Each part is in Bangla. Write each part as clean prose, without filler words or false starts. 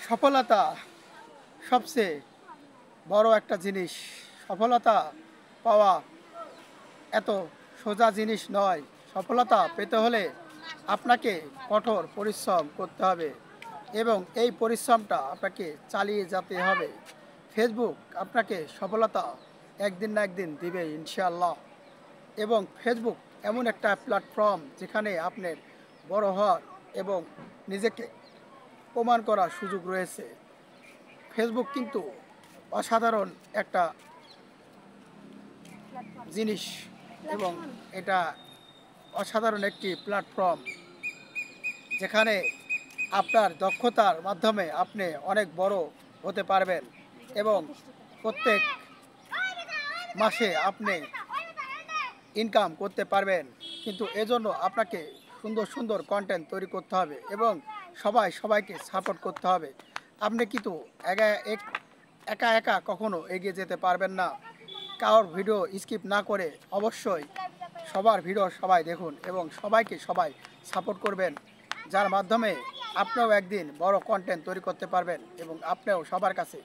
সফলতা সবচেয়ে বড় একটা জিনিস। সফলতা পাওয়া এত সোজা জিনিস নয়। সফলতা পেতে হলে আপনাকে কঠোর পরিশ্রম করতে হবে এবং এই পরিশ্রমটা আপনাকে চালিয়ে যেতে হবে। ফেসবুক আপনাকে সফলতা একদিন না একদিন দিবে ইনশাআল্লাহ। এবং ফেসবুক এমন একটা প্ল্যাটফর্ম যেখানে আপনার বড় হওয়ার এবং নিজেকে প্রমাণ করার সুযোগ রয়েছে। ফেসবুক কিন্তু অসাধারণ একটা জিনিস এবং এটা অসাধারণ একটি প্ল্যাটফর্ম যেখানে আপনার দক্ষতার মাধ্যমে আপনি অনেক বড় হতে পারবেন এবং প্রত্যেক মাসে আপনি ইনকাম করতে পারবেন। কিন্তু এজন্য আপনাকে সুন্দর সুন্দর কন্টেন্ট তৈরি করতে হবে এবং সবাইকে সাপোর্ট করতে হবে। আপনি কিন্তু একা একা একা কখনো এগিয়ে যেতে পারবেন না। কারোর ভিডিও স্কিপ না করে অবশ্যই সবার ভিডিও সবাই দেখুন এবং সবাইকে সবাই সাপোর্ট করবেন, যার মাধ্যমে আপনিও একদিন বড় কন্টেন্ট তৈরি করতে পারবেন এবং আপনিও সবার কাছে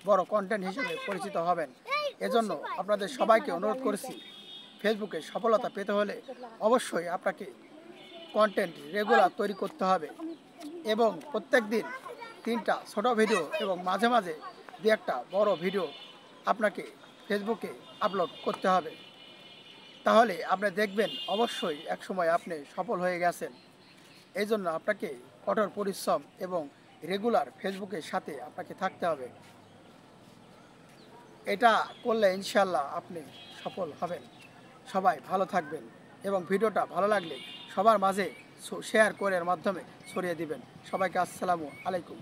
বড় কন্টেন্ট হিসেবে পরিচিত হবেন। এজন্য আপনাদের সবাইকে অনুরোধ করছি, ফেসবুকে সফলতা পেতে হলে অবশ্যই আপনাকে কন্টেন্ট রেগুলার তৈরি করতে হবে এবং প্রত্যেক দিন 3টা ছোট ভিডিও এবং মাঝে মাঝে 2-একটা বড় ভিডিও আপনাকে ফেসবুকে আপলোড করতে হবে। তাহলে আপনি দেখবেন অবশ্যই একসময় আপনি সফল হয়ে গেছেন। এই জন্য আপনাকে কঠোর পরিশ্রম এবং রেগুলার ফেসবুকের সাথে আপনাকে থাকতে হবে। এটা করলে ইনশাল্লাহ আপনি সফল হবেন। সবাই ভালো থাকবেন এবং ভিডিওটা ভালো লাগলে সবার মাঝে শেয়ার করে মাধ্যমে ছড়িয়ে দিবেন। সবাইকে আসসালামু আলাইকুম।